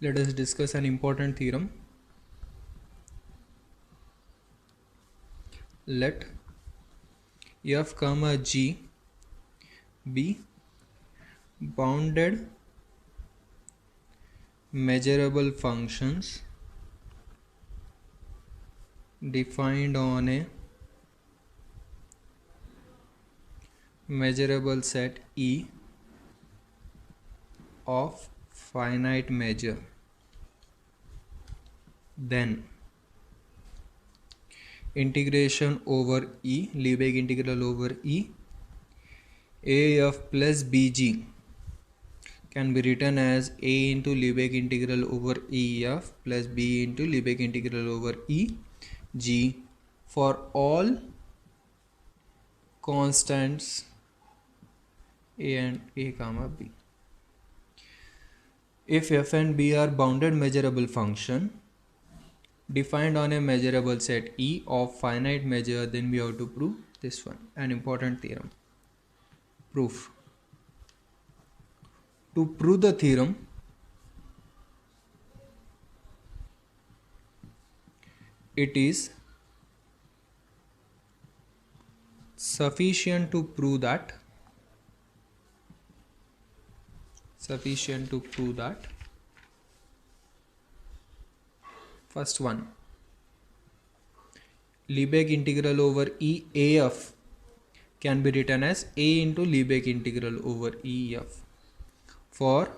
Let us discuss an important theorem. Let f comma g be bounded measurable functions defined on a measurable set E of finite measure. Then integration over E, Lebesgue integral over E, AF plus BG can be written as A into Lebesgue integral over EF plus B into Lebesgue integral over EG for all constants A and A comma B. If f and b are bounded measurable function defined on a measurable set E of finite measure, then we have to prove this one, an important theorem. Proof. To prove the theorem, it is sufficient to prove that first one, Lebesgue integral over EAF can be written as A into Lebesgue integral over EF for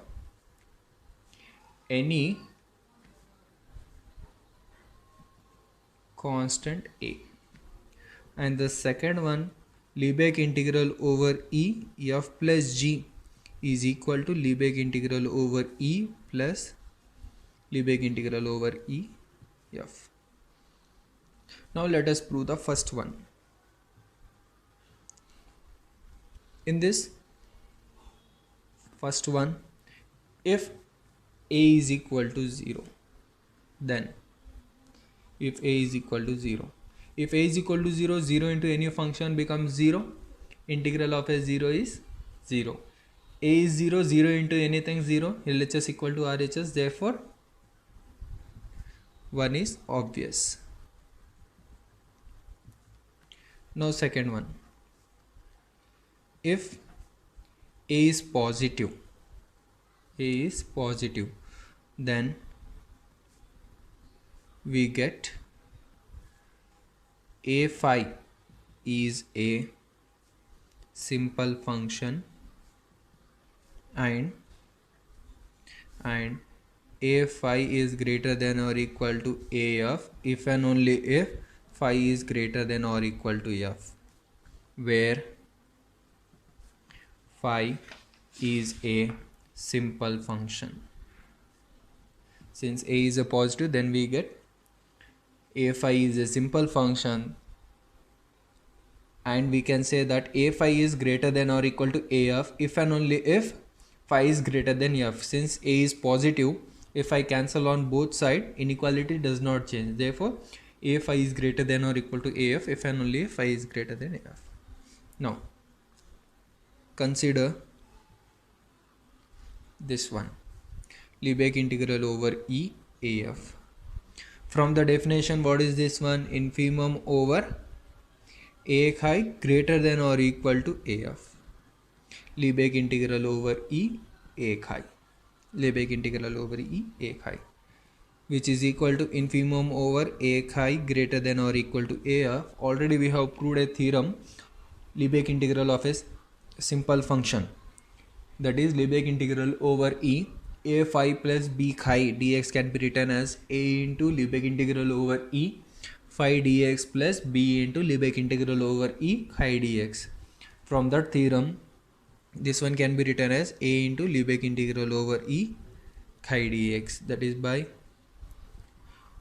any constant A. And the second one, Lebesgue integral over E f plus g is equal to Lebesgue integral over E plus Lebesgue integral over E f. Now let us prove the first one. In this first one, if A is equal to 0, then if A is equal to 0, if A is equal to 0, 0 into any function becomes 0, integral of A0 is 0. A is 0, 0 into anything 0, LHS equal to RHS, therefore 1 is obvious. Now second one, if A is positive, then we get A phi is a simple function and A phi is greater than or equal to AF if and only if phi is greater than or equal to F, where phi is a simple function. Since A is a positive, then we get A phi is a simple function, and we can say that A phi is greater than or equal to AF if and only if phi is greater than F. Since A is positive, if I cancel on both sides, inequality does not change. Therefore, A phi is greater than or equal to AF if and only if phi is greater than AF. Now, consider this one, Lebesgue integral over E AF. From the definition, what is this one? Infimum over AX high greater than or equal to AF. Lebesgue integral over E AX high. Lebesgue integral over E AX high, which is equal to infimum over AX high greater than or equal to AF. Already we have proved a theorem, Lebesgue integral of a simple function, that is Lebesgue integral over E A phi plus B phi dx can be written as A into Lebesgue integral over E phi dx plus B into Lebesgue integral over E phi dx. From that theorem, this one can be written as A into Lebesgue integral over E phi dx, that is by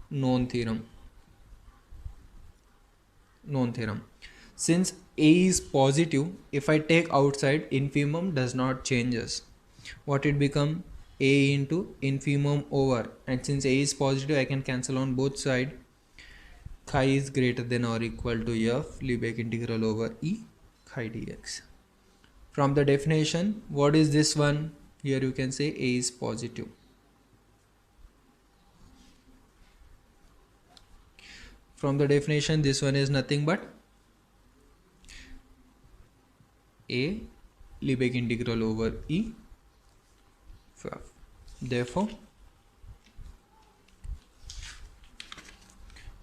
known theorem. Since A is positive, if I take outside, infimum does not changes. What it become? A into infimum over, and since A is positive, I can cancel on both sides. Chi is greater than or equal to F Lebesgue integral over E chi dx. From the definition, what is this one? Here you can say A is positive. From the definition, this one is nothing but a Lebesgue integral over E. Therefore,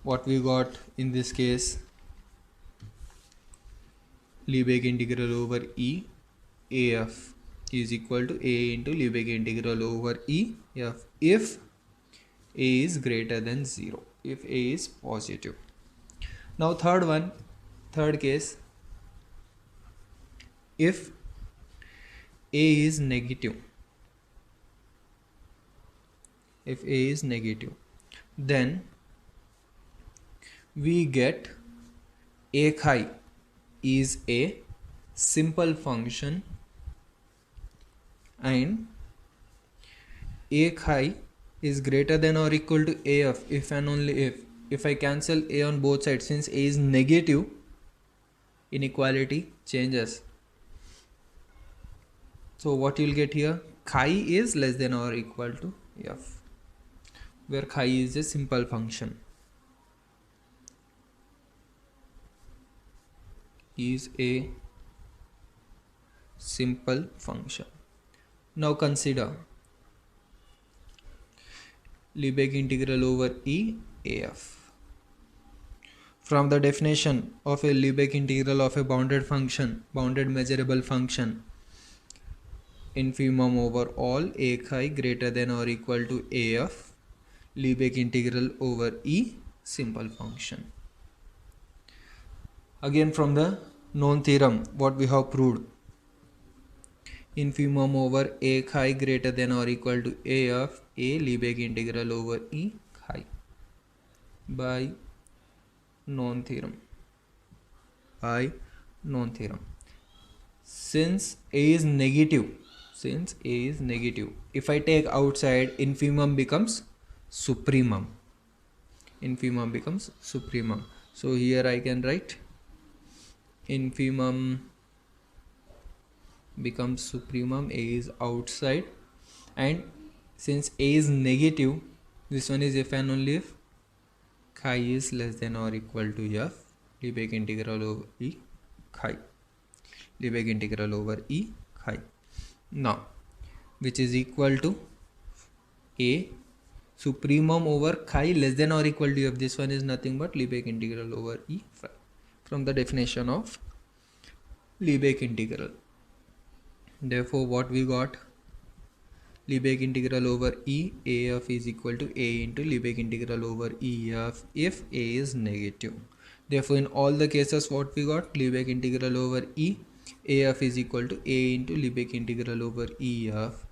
what we got in this case, Lebesgue integral over E AF is equal to A into Lebesgue integral over E F if A is greater than 0, if A is positive. Now third case, if A is negative, then we get A chi is a simple function and A chi is greater than or equal to AF if and only if I cancel A on both sides, since A is negative, inequality changes. So what you'll get here, chi is less than or equal to F, where chi is a simple function, is a simple function. Now consider Lebesgue integral over E AF. From the definition of a Lebesgue integral of a bounded function, bounded measurable function, infimum over all A chi greater than or equal to AF, Lebesgue integral over E simple function. Again, from the known theorem, what we have proved, infimum over A chi greater than or equal to AF, A Lebesgue integral over E chi by known theorem. Since A is negative, if I take outside, infimum becomes supremum. So here I can write infimum becomes supremum, A is outside, and since A is negative, this one is if and only if chi is less than or equal to F, Lebesgue integral over E chi. Now, which is equal to A supremum over chi less than or equal to F. This one is nothing but Lebesgue integral over E phi, from the definition of Lebesgue integral. Therefore, what we got, Lebesgue integral over E AF is equal to A into Lebesgue integral over EF if A is negative. Therefore, in all the cases, what we got, Lebesgue integral over E AF is equal to A into Lebesgue integral over EF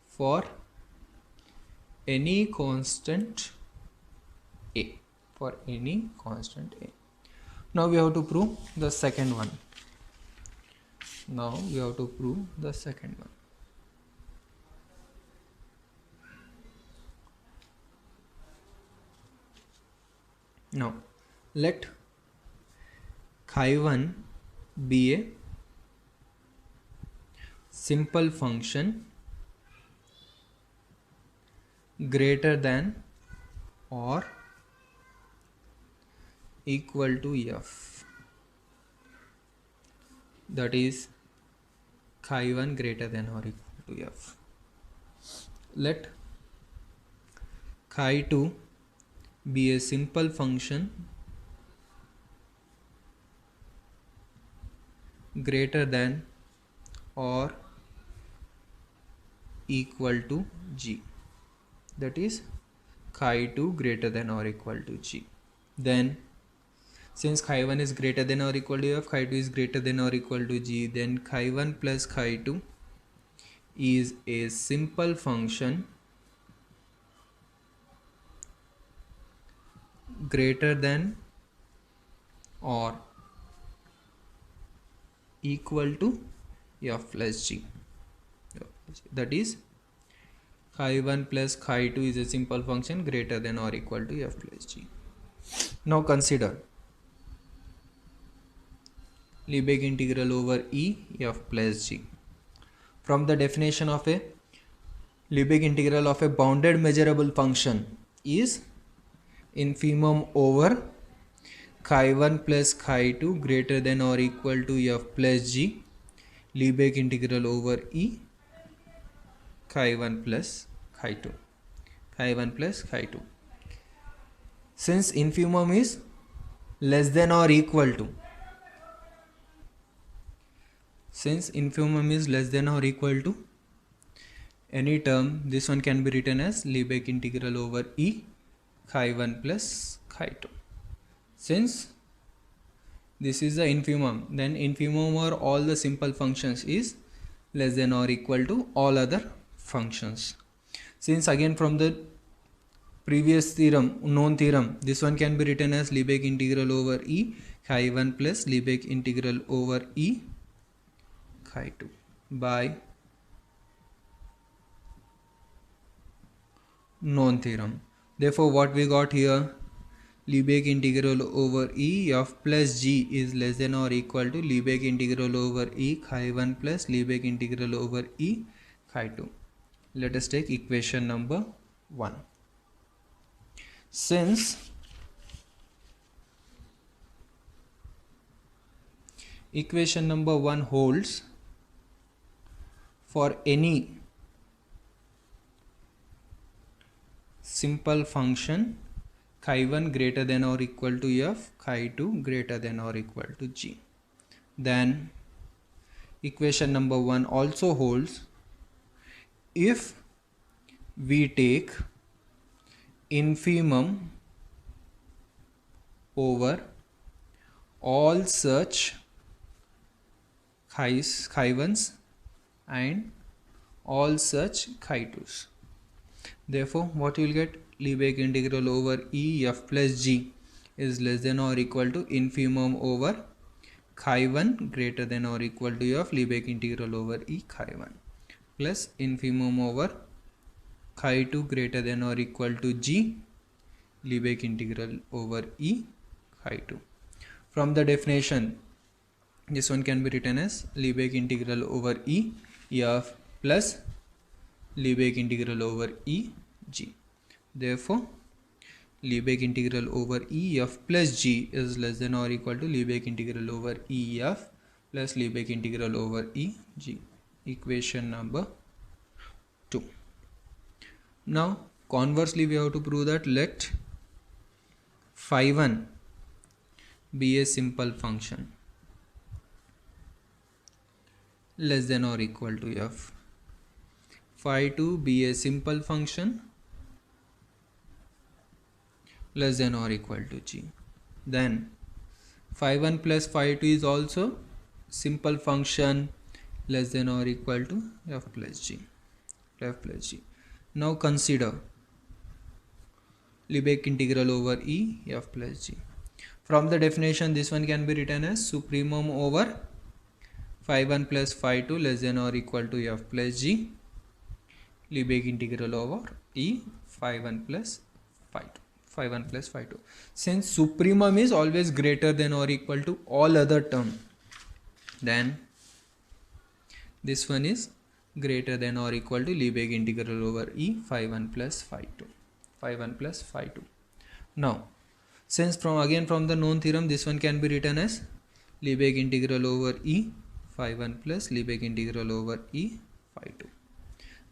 for any constant A. Now we have to prove the second one. Now let chi 1 be a simple function greater than or equal to F, that is chi 1 greater than or equal to F. Let chi 2 be a simple function greater than or equal to G, that is chi 2 greater than or equal to G. Then since chi 1 is greater than or equal to F, chi 2 is greater than or equal to G, then chi 1 plus chi 2 is a simple function greater than or equal to F plus G. That is chi 1 plus chi 2 is a simple function greater than or equal to F plus G. Now consider Lebesgue integral over E F plus G. From the definition of a Lebesgue integral of a bounded measurable function is infimum over chi1 plus chi2 greater than or equal to f plus g, Lebesgue integral over E chi1 plus chi2, chi1 plus chi2. Since infimum is less than or equal to, since infimum is less than or equal to any term, this one can be written as Lebesgue integral over E chi1 plus chi2. Since this is the infimum, then infimum over all the simple functions is less than or equal to all other functions. Since again from the previous theorem, known theorem, this one can be written as Lebesgue integral over E chi1 plus Lebesgue integral over E chi2 by known theorem. Therefore, what we got here, Lebesgue integral over E f plus g is less than or equal to Lebesgue integral over E chi1 plus Lebesgue integral over E chi2. Let us take equation number 1. Since equation number 1 holds for any simple function chi1 greater than or equal to f, chi2 greater than or equal to g, then equation number 1 also holds if we take infimum over all such chi1s and all such chi2s. Therefore, what you will get, Lebesgue integral over E f plus g is less than or equal to infimum over chi1 greater than or equal to f Lebesgue integral over E chi1 plus infimum over chi2 greater than or equal to g Lebesgue integral over E chi2. From the definition, this one can be written as Lebesgue integral over E f plus Lebesgue integral over E g. Therefore, Lebesgue integral over E f plus g is less than or equal to Lebesgue integral over E f plus Lebesgue integral over E g. Equation number 2. Now, conversely, we have to prove that let phi1 be a simple function less than or equal to f, phi2 be a simple function less than or equal to g. Then phi1 plus phi2 is also simple function less than or equal to f plus g. Now consider Lebesgue integral over E f plus g. From the definition, this one can be written as supremum over phi1 plus phi2 less than or equal to f plus g, Lebesgue integral over E phi1 plus phi2. Phi1 plus phi2. Since supremum is always greater than or equal to all other term, then this one is greater than or equal to Lebesgue integral over E phi1 plus phi2. Phi1 plus phi2. Now, since from the known theorem, this one can be written as Lebesgue integral over E phi1 plus Lebesgue integral over E phi2.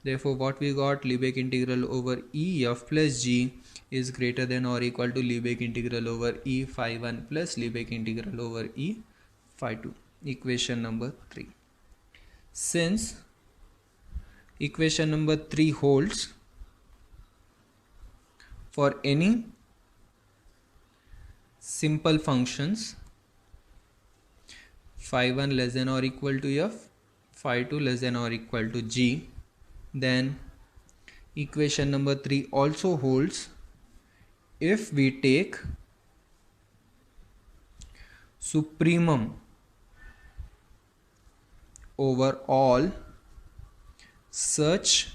Therefore, what we got, Lebesgue integral over E f plus g is greater than or equal to Lebesgue integral over E phi1 plus Lebesgue integral over E phi2. Equation number 3. Since equation number 3 holds for any simple functions phi1 less than or equal to f, phi2 less than or equal to g, then equation number 3 also holds if we take supremum over all such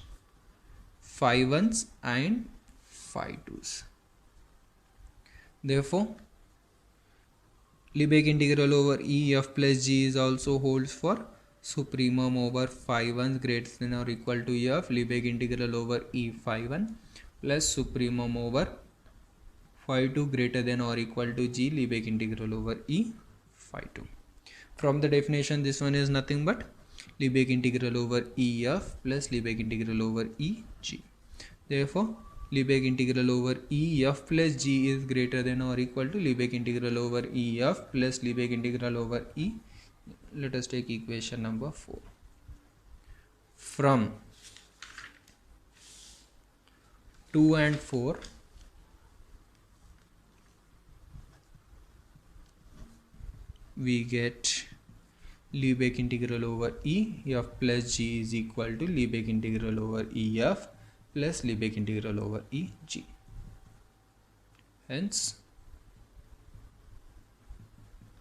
phi1s and phi2s. Therefore, Lebesgue integral over E f plus g is also holds for supremum over phi1 greater than or equal to f Lebesgue integral over E phi1 plus supremum over phi 2 greater than or equal to g Lebesgue integral over E phi 2. From the definition, this one is nothing but Lebesgue integral over EF plus Lebesgue integral over EG. Therefore, Lebesgue integral over EF plus G is greater than or equal to Lebesgue integral over EF plus Lebesgue integral over E. Let us take equation number 4. From 2 and 4, we get Lebesgue integral over EF plus G is equal to Lebesgue integral over EF plus Lebesgue integral over EG. Hence,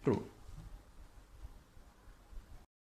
proved.